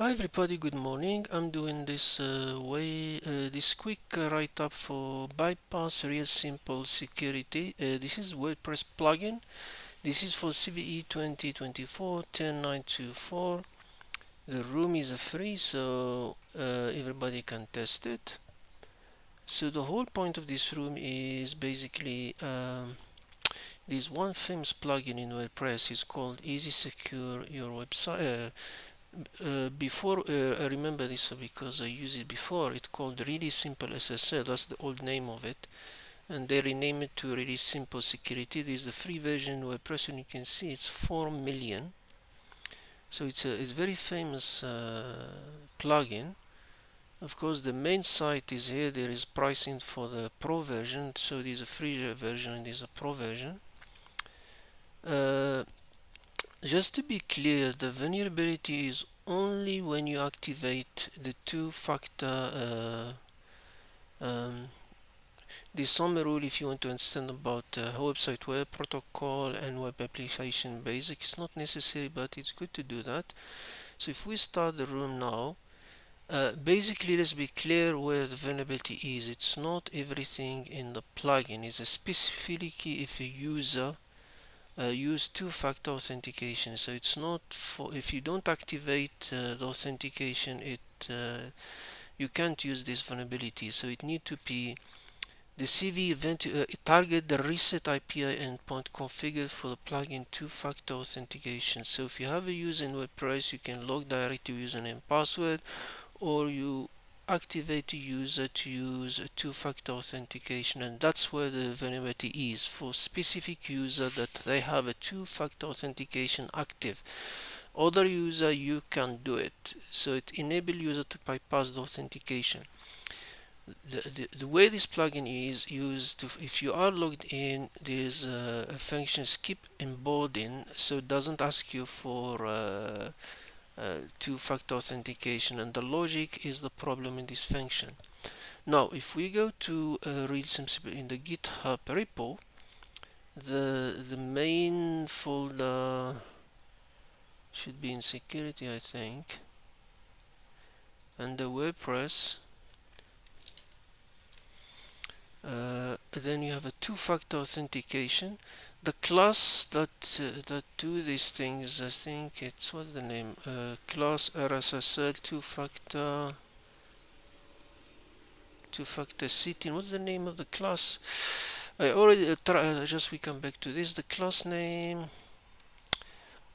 Hi everybody, good morning. I'm doing this quick write-up for bypass real simple security. This is WordPress plugin. This is for CVE 2024-10924. The room is free, so everybody can test it. So the whole point of this room is basically this one famous plugin in WordPress is called Easy Secure Your Website. I remember this because I used it before. It's called Really Simple SSL. That's the old name of it, and they renamed it to Really Simple Security. This is the free version WordPress, and you can see it's 4 million. So it's very famous plugin. Of course, the main site is here. There is pricing for the pro version. So there's a free version and there's a pro version. Uh, Just to be clear, the vulnerability is only when you activate the two-factor the summary rule. If you want to understand about website web protocol and web application basic, it's not necessary, but it's good to do that. So if we start the room now, basically let's be clear where the vulnerability is. It's not everything in the plugin. It's a specifically if a user use two-factor authentication. So it's not for if you don't activate the authentication, you can't use this vulnerability. So it need to be the CVE event target the reset API endpoint configured for the plugin two-factor authentication. So if you have a user in WordPress, you can log directly to username and password, or you activate a user to use a two-factor authentication, and that's where the vulnerability is for specific user, that they have a two-factor authentication active. Other user, you can do it. So it enable user to bypass the authentication. The way this plugin is used to, if you are logged in, there's a function skip onboarding, so it doesn't ask you for two-factor authentication, and the logic is the problem in this function. Now if we go to real simple in the GitHub repo, the main folder should be in security, I think, and the WordPress. Then you have a two-factor authentication. The class that do these things, I think it's, what's the name? Class RSSL two-factor setting. What's the name of the class? I already just we come back to this. The class name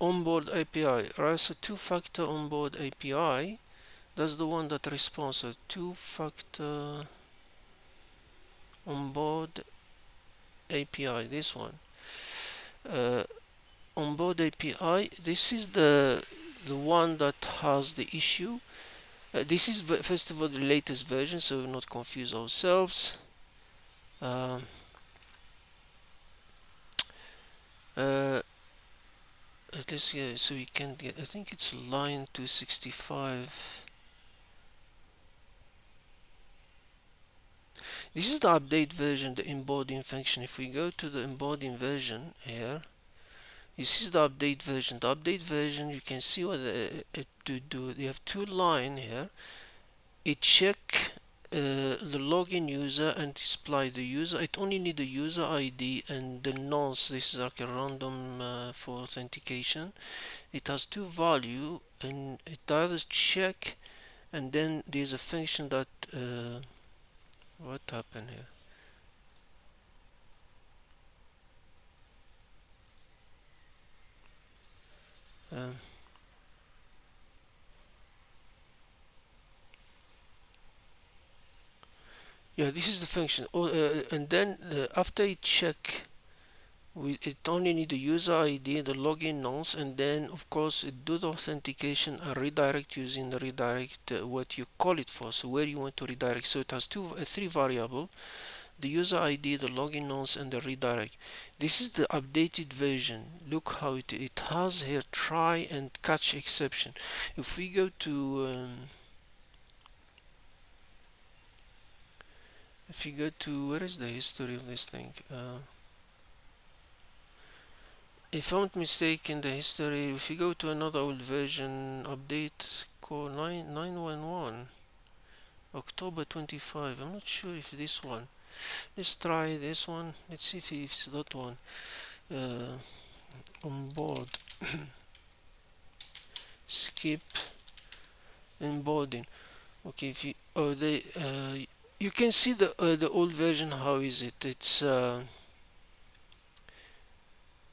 onboard API, right? So two-factor onboard API. That's the one that responds. So two-factor onboard API. This one. Onboard API. This is the one that has the issue. This is first of all the latest version, so we'll not confuse ourselves. Uh, let's see, so we can get, I think it's line 265. This is the update version, the onboarding function. If we go to the onboarding version here, this is the update version. The update version, you can see what it do. You have two lines here. It check the login user and display the user. It only need the user ID and the nonce. This is like a random for authentication. It has two value, and it does check, and then there's a function that what happened here? Yeah, this is the function. And then after it check, it only need the user ID, the login nonce, and then of course it do the authentication and redirect using the redirect what you call it for. So where you want to redirect. So it has three variable: the user ID, the login nonce, and the redirect. This is the updated version. Look how it has here try and catch exception. If we go to where is the history of this thing? If I'm not mistaken, the history, if you go to another old version update call 911 October 25. I'm not sure if this one. Let's try this one. Let's see if it's that one. On board. Skip onboarding. Okay, if you you can see the old version. How is it? It's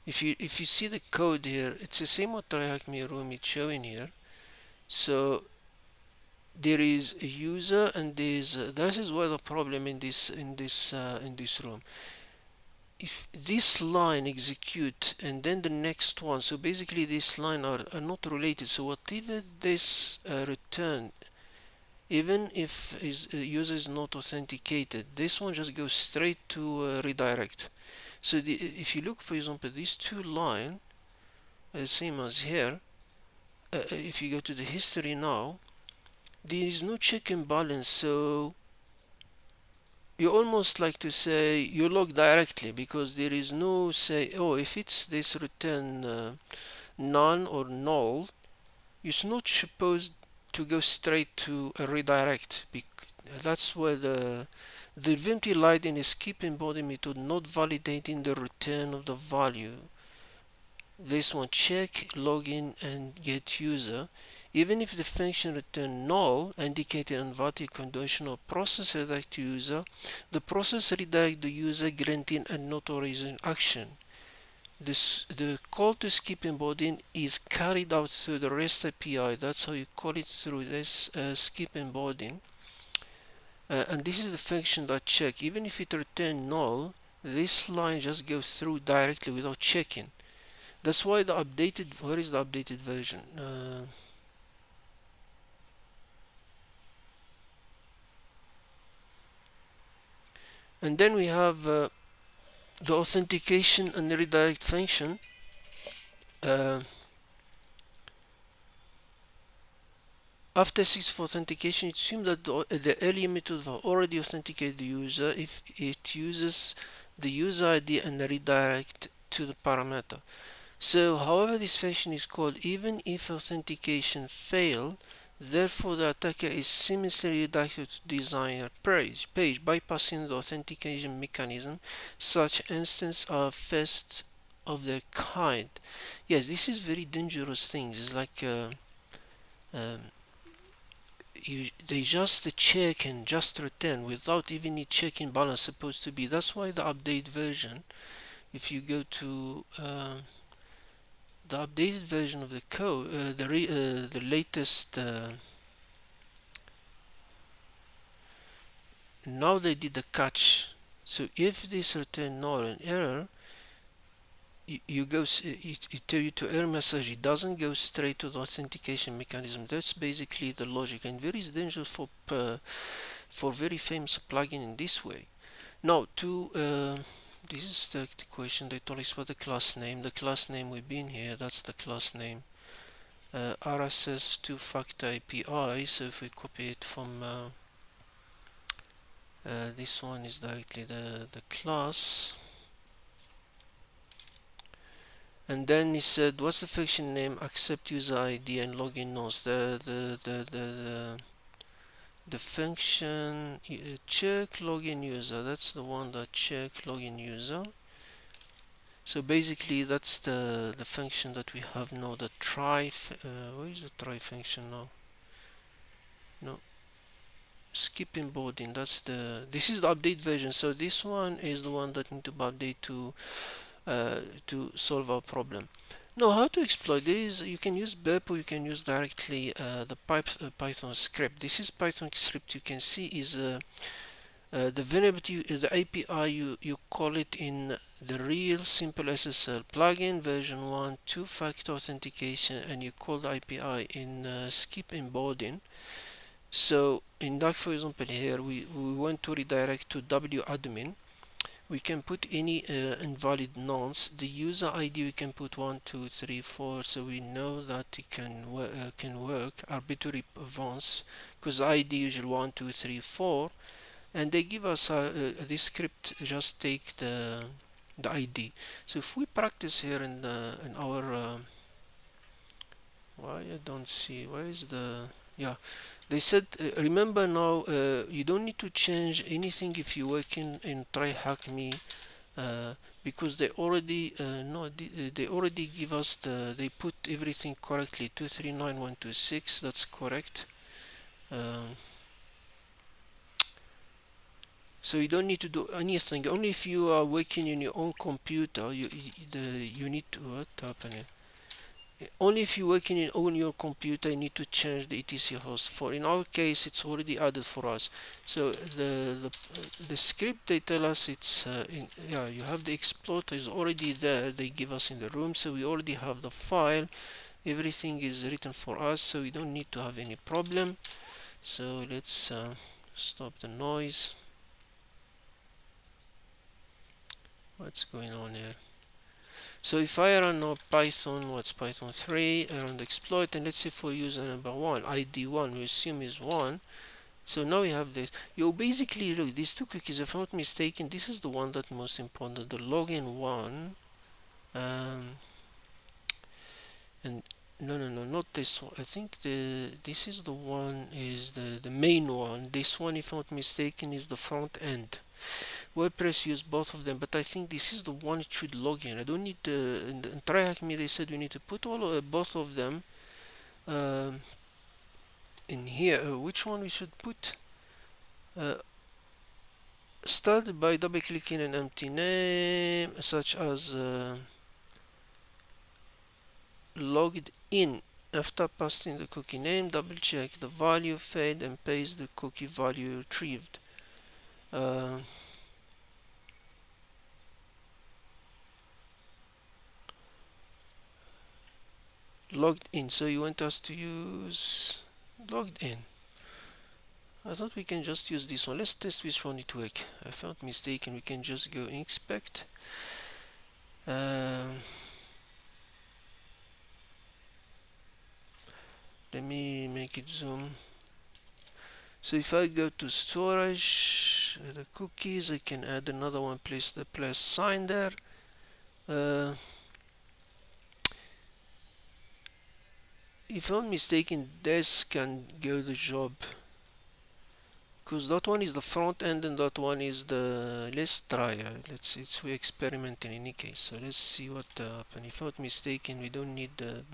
if you see the code here, it's the same what TryHackMe room it's showing here. So there is a user and there's that is where the problem in this room. If this line execute and then the next one, so basically this line are not related. So whatever this return, even if user is not authenticated, this one just goes straight to redirect. So if you look, for example, these two line, same as here, if you go to the history now, there is no check and balance. So you almost like to say you log directly, because there is no say, oh, if it's this return none or null, it's not supposed to go straight to a redirect. That's where the empty line in skip embody method not validating the return of the value. This one check login and get user. Even if the function return null indicated on valid conditional process redirect user, the process redirect the user granting an authorization action. The call to skip embodying is carried out through the REST API. That's how you call it, through this skip embodying. And this is the function that check. Even if it return null, this line just goes through directly without checking. That's why the updated, where is the updated version? And then we have the authentication and the redirect function. After successful authentication, it assumes that the earlier method have already authenticated the user if it uses the user ID and the redirect to the parameter. So, however, this function is called even if authentication failed. Therefore, the attacker is seamlessly redirected to desired page, bypassing the authentication mechanism. Such instances are first of their kind. Yes, this is very dangerous things. It's like they just check and just return without even a checking balance supposed to be. That's why the update version, if you go to the updated version of the code, the latest, now they did the catch. So if this return null an error, you go, it tell you to error message. It doesn't go straight to the authentication mechanism. That's basically the logic, and very dangerous for very famous plugin in this way. Now to this is the question. They told us what the class name. The class name we've been here. That's the class name. RSS two-factor API. So if we copy it from this one is directly the class. And then he said, what's the function name? Accept user ID and login nodes. The function check login user. That's the one that check login user. So basically, that's the function that we have now. The try. Where is the try function now? No. Skip onboarding. That's the. This is the update version. So this one is the one that need to be updated to solve our problem. Now, how to exploit this? You can use burp, or you can use directly the Python script. This is Python script. You can see is the vulnerability, the API. You call it in the real simple SSL plugin version 1 two-factor authentication, and you call the API in skip onboarding. So in that, for example, here we want to redirect to wadmin. We can put any invalid nonce. The user ID we can put 1 2 3 4, so we know that it can work. Arbitrary advance, because ID usually 1 2 3 4, and they give us this script just take the ID. So if we practice here in our why I don't see, where is the Yeah, they said, remember now, you don't need to change anything if you work in TryHackMe, because they already no they already give us they put everything correctly. 239126, that's correct. um, so you don't need to do anything. Only if you are working in your own computer, you need to, what happened? Only if you're working on your computer, you need to change the etc host for. In our case, it's already added for us. So the script, they tell us it's yeah, you have the exploit is already there. They give us in the room, so we already have the file. Everything is written for us, so we don't need to have any problem. So let's stop the noise. What's going on here? So if I run now Python, what's Python 3, I run the exploit, and let's say for user number 1, ID 1, we assume is 1. So now we have this. You basically look, these two cookies, if I'm not mistaken, this is the one that's most important, the login one. Um, and no, not this one. I think this is the one, is the main one. This one, if I'm not mistaken, is the front end. WordPress use both of them, but I think this is the one it should log in. I don't need in TryHackMe they said we need to put both of them um, in here. Which one we should put? Uh, Start by double clicking an empty name such as logged in. After pasting the cookie name, double check the value fade and paste the cookie value retrieved. Uh, Logged in, so you want us to use logged in. I thought we can just use this one. Let's test which one it works. If I'm not mistaken, we can just go inspect. Let me make it zoom. So if I go to storage, the cookies, I can add another one, place the plus sign there. If I'm mistaken, this can go the job, because that one is the front end and that one is the. Let's try. Let's. It's we experiment in any case. So let's see what happens. If I'm not mistaken, we don't need the.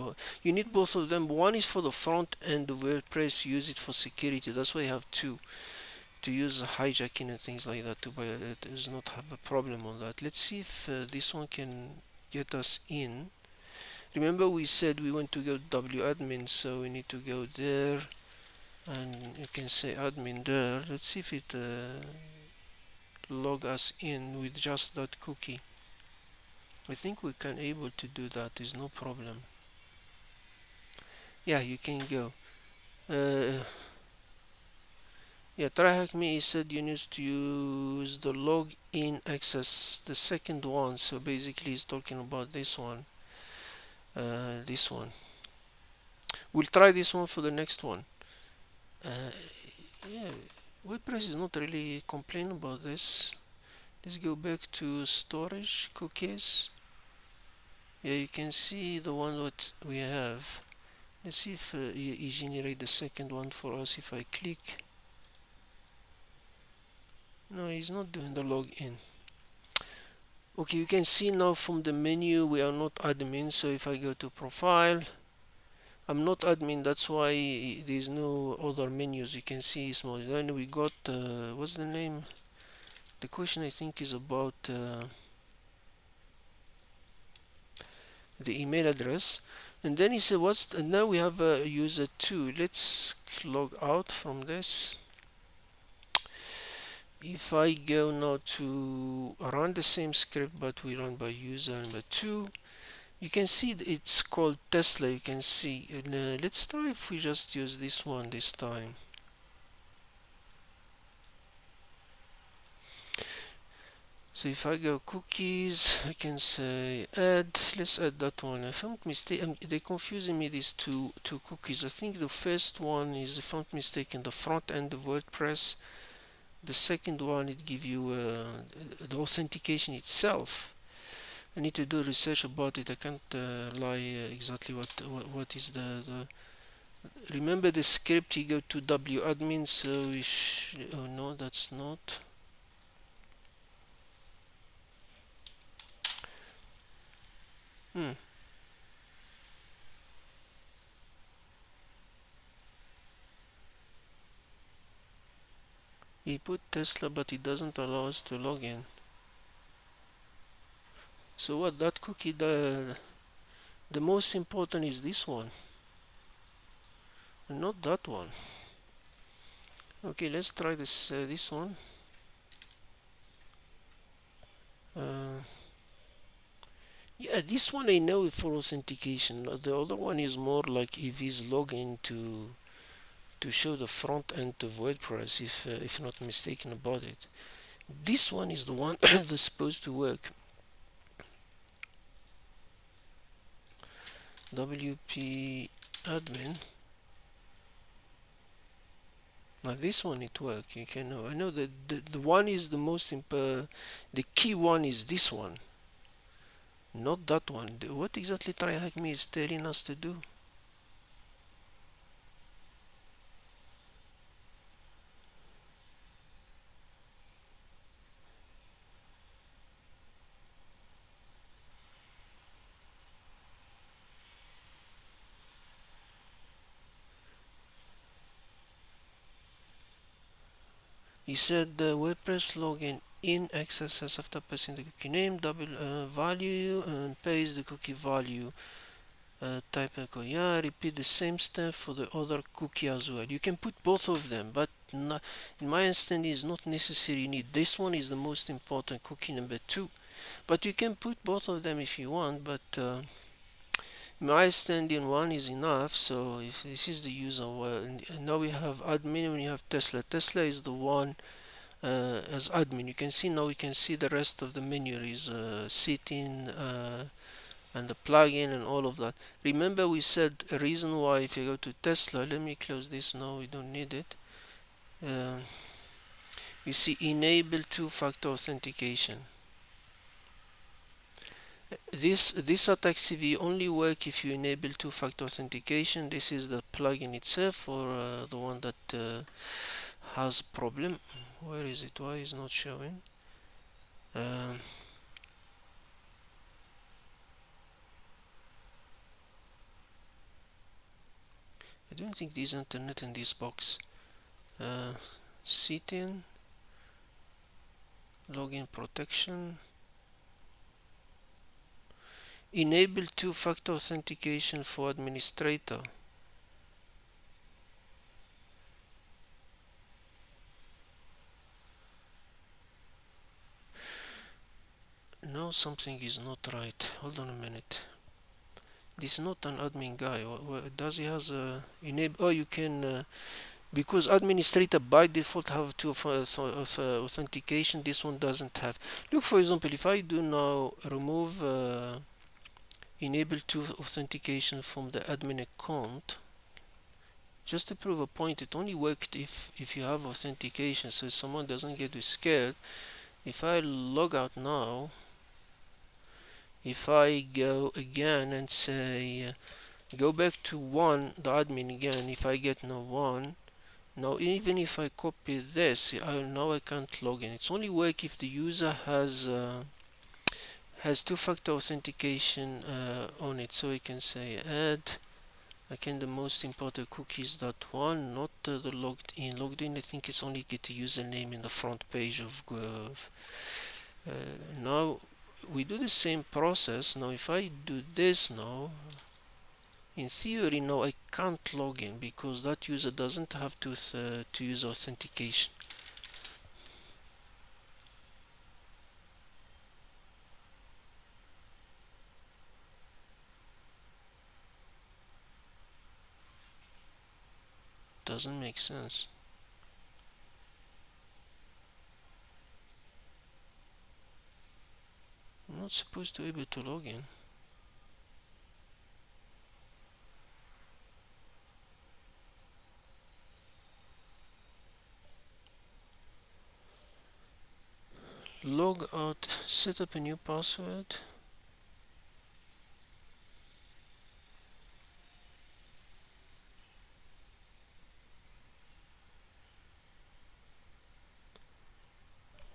You need both of them. One is for the front end of WordPress. Use it for security. That's why I have two, to use hijacking and things like that. But it does not have a problem on that. Let's see if this one can get us in. Remember we said we want to go wadmin, so we need to go there, and you can say admin there. Let's see if it log us in with just that cookie. I think we can able to do that. There's no problem. Yeah, you can go. Yeah, TryHackMe said you need to use the login access, the second one. So basically, it's talking about this one. This one. We'll try this one for the next one. Yeah, WordPress is not really complaining about this. Let's go back to storage cookies. Yeah, you can see the one that we have. Let's see if he generate the second one for us. If I click, no, he's not doing the login. Okay, you can see now from the menu we are not admin. So if I go to profile, I'm not admin. That's why there's no other menus. You can see small. Then we got what's the name? The question I think is about the email address, and then he said what's and now we have a user 2. Let's log out from this. If I go now to run the same script but we run by user number 2, you can see it's called Tesla. You can see, and let's try if we just use this one this time. So if I go cookies, I can say add. Let's add that one. If I'm not mistaken, they're confusing me, these two cookies. I think the first one is, if I'm not mistaken, the front end of WordPress. The second one, it give you the authentication itself. I need to do research about it. I can't lie exactly what is the Remember the script, you go to wadmin, so we oh no, that's not. Hmm. He put Tesla, but it doesn't allow us to log in. So what, that cookie, the most important is this one, not that one. Okay, let's try this one. Uh, yeah, this one I know for authentication. The other one is more like if he's login to show the front end of WordPress, if not mistaken about it. This one is the one that's supposed to work. WP admin. Now this one it work. You can know. I know that the one is the most the key one is this one, not that one. What exactly TryHackMe is telling us to do? He said the WordPress login in accesses after passing the cookie name, double value, and paste the cookie value. Type echo. Yeah, repeat the same step for the other cookie as well. You can put both of them, but not, in my understanding, it's not necessary. You need this one is the most important, cookie number 2. But you can put both of them if you want. But my understanding, one is enough. So if this is the user, now we have admin and we have Tesla. Tesla is the one as admin. You can see now. We can see the rest of the menu is setting. And the plugin and all of that. Remember we said a reason why if you go to Tesla, let me close this now, we don't need it. You see enable two-factor authentication. This attack CVE only work if you enable two-factor authentication. This is the plugin itself, or the one that has a problem. Where is it? Why is not showing? I don't think there's internet in this box. Setting, login protection, enable two-factor authentication for administrator. No, something is not right. Hold on a minute. This is not an admin guy. Does he has a enable? Oh, you can because administrator by default have two authentication. This one doesn't have. Look, for example, if I do now remove enable two authentication from the admin account, just to prove a point, it only worked if you have authentication, so someone doesn't get scared. If I log out now, if I go again and say go back to 1, the admin again, if I get no 1, now even if I copy this, now I can't log in. It's only work if the user has two-factor authentication on it. So we can say add again the most important cookies, that one, not the logged in. Logged in, I think it's only get a username in the front page of now we do the same process. Now if I do this now, in theory now I can't log in because that user doesn't have to use authentication. Doesn't make sense. I'm not supposed to be able to log in. Log out, set up a new password.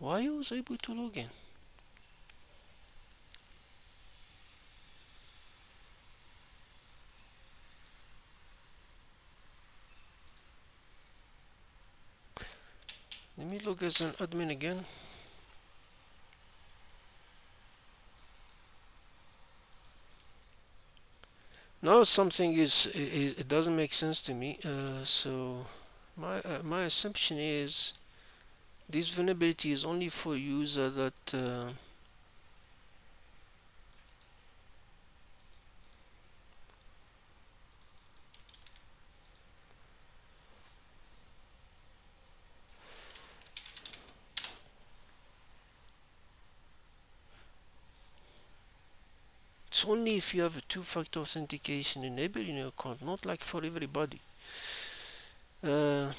Why I was able to log in? Let me log as an admin again. Now something it doesn't make sense to me. So my assumption is this vulnerability is only for user that it's only if you have a two-factor authentication enabled in your account, not like for everybody. Uh,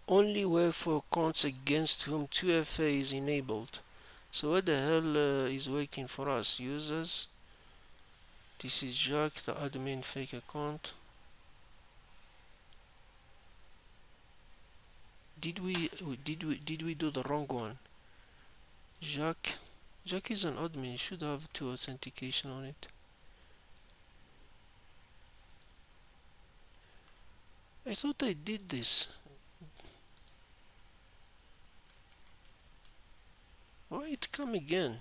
Only work for accounts against whom 2FA is enabled. So what the hell is working for us? Users. This is Jacques, the admin fake account. Did we do the wrong one? Jacques. Jacques is an admin. He should have two authentication on it. I thought I did this. Why it come again?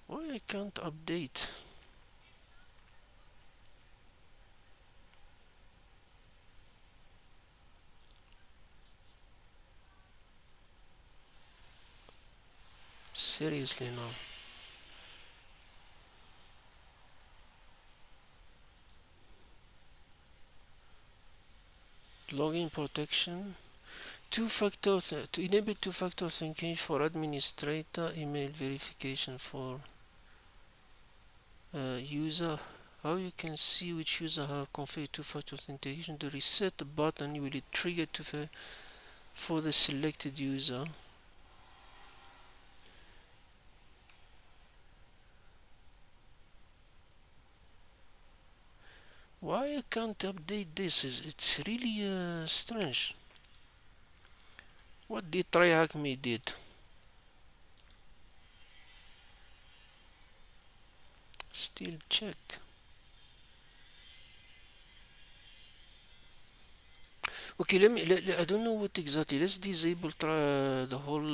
Why I can't update? Seriously now. Login protection. To enable two-factor authentication for administrator, email verification for user. How you can see which user have configured two-factor authentication? The reset button will trigger for the selected user. Why I can't update this? It's really strange. What did TryHackMe did? Still check. Okay, I don't know what exactly. Let's disable the whole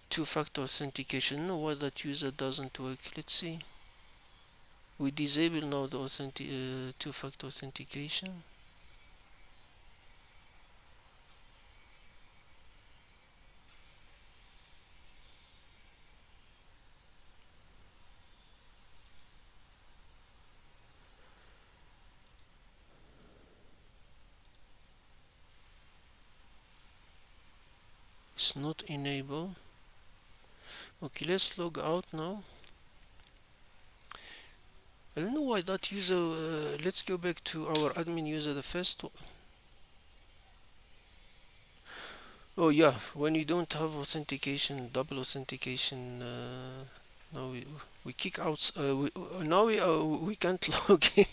two-factor authentication. No, why that user doesn't work. Let's see. We disable now the two-factor authentication. It's not enabled. Okay, let's log out now. I don't know why that user. Let's go back to our admin user, the first one. Oh yeah, when you don't have authentication, double authentication, now we kick out. Now we can't log in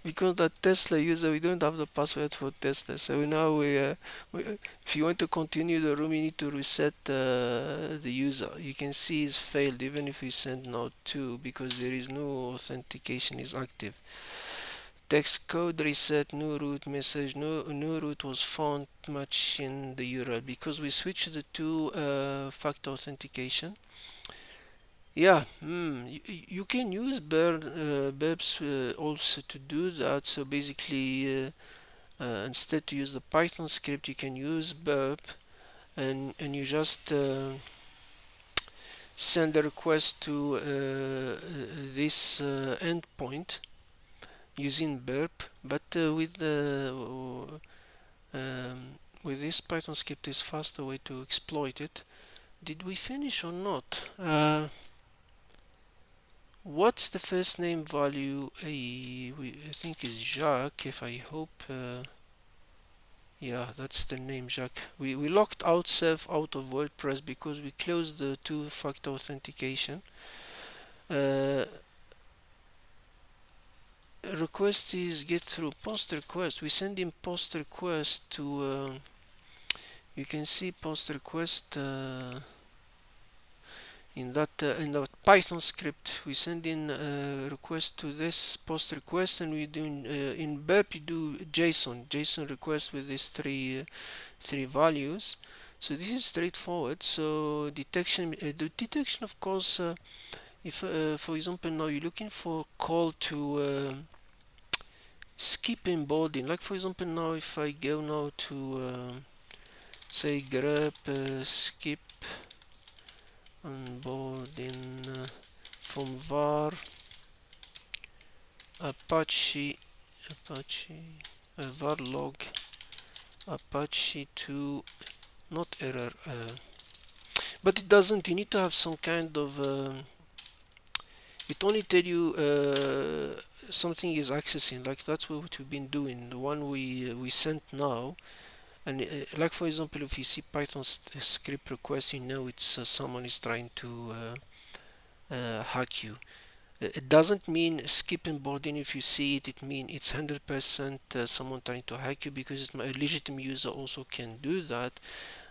because that Tesla user, we don't have the password for Tesla. So now if you want to continue the room, you need to reset the user. You can see it's failed even if we send now two because there is no authentication is active. Text code reset, new root message, new root was found much in the URL because we switched the two factor authentication. Yeah, you can use burps also to do that. So basically, instead to use the Python script, you can use burp and you just send a request to this endpoint using burp, but with this Python script is faster way to exploit it. Did we finish or not? What's the first name value? I think is Jacques. If I hope, yeah, that's the name Jacques. We locked out self out of WordPress because we closed the two-factor authentication. uh, request is get through post request. We send in post request to you can see post request in that Python script. We send in a request to this post request, and we do in burp you do JSON request with these three values. So this is straightforward. So detection, the detection, of course, if for example now you're looking for call to skip onboarding, like for example now if I go now to say grep skip onboarding from apache apache var log apache to not error but it doesn't, you need to have some kind of it only tell you something is accessing, like that's what we've been doing, the one we sent now. And like for example, if you see Python script request, you know it's someone is trying to hack you. It doesn't mean skipping boarding. If you see it, it means it's 100% someone trying to hack you, because a legitimate user also can do that.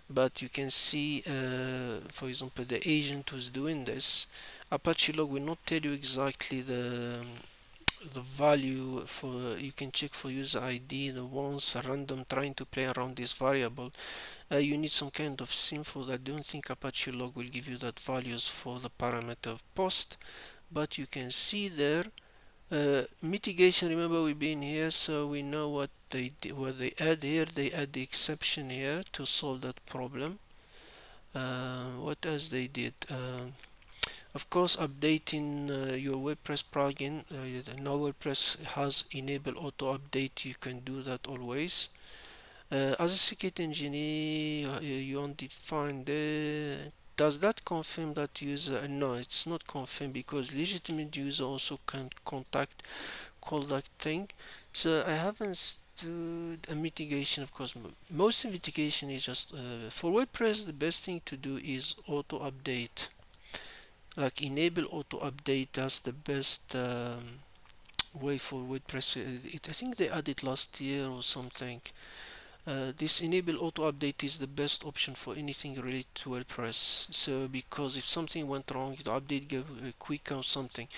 But you can see, for example, the agent who's doing this. Apache log will not tell you exactly the value for, you can check for user ID, the ones random trying to play around this variable. You need some kind of sim for that. I don't think Apache log will give you that values for the parameter of post, but you can see there. Mitigation, remember we've been here, so we know what they add here. They add the exception here to solve that problem. What else they did? Of course, updating your WordPress plugin. Now WordPress has enabled auto update. You can do that always. As a security engineer, you want to find does that confirm that user? No, it's not confirmed, because legitimate user also can call that thing. So I haven't stood a mitigation. Of course, most mitigation is just for WordPress. The best thing to do is auto update, like enable auto update. That's the best way for WordPress. I think they added last year or something. This enable auto update is the best option for anything related to WordPress. So because if something went wrong, the update go quicker or something.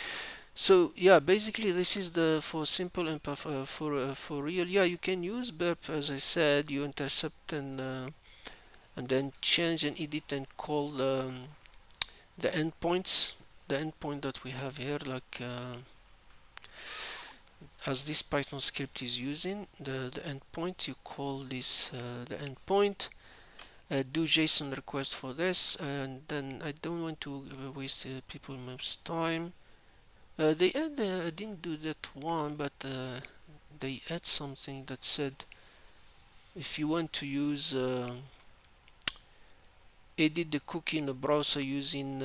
So yeah, basically this is the for simple and for real. Yeah, you can use burp, as I said. You intercept and then change and edit and call the endpoints, the endpoint that we have here, like as this Python script is using the endpoint. You call this the endpoint. Do JSON request for this, and then I don't want to waste people most time. They add I didn't do that one, but they add something that said if you want to use edit the cookie in the browser using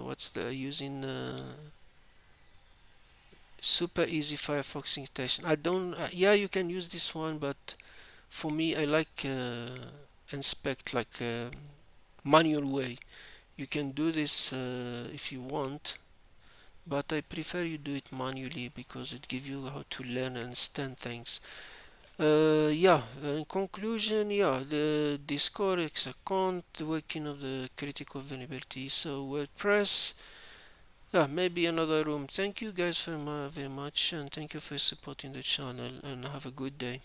what's the using super easy Firefox extension. I don't yeah, you can use this one, but for me I like inspect, like manual way. You can do this if you want, but I prefer you do it manually, because it gives you how to learn and understand things. Yeah, in conclusion, yeah, the Discord account, the working of the critical vulnerability. So WordPress, yeah, maybe another room. Thank you guys very much, and thank you for supporting the channel, and have a good day.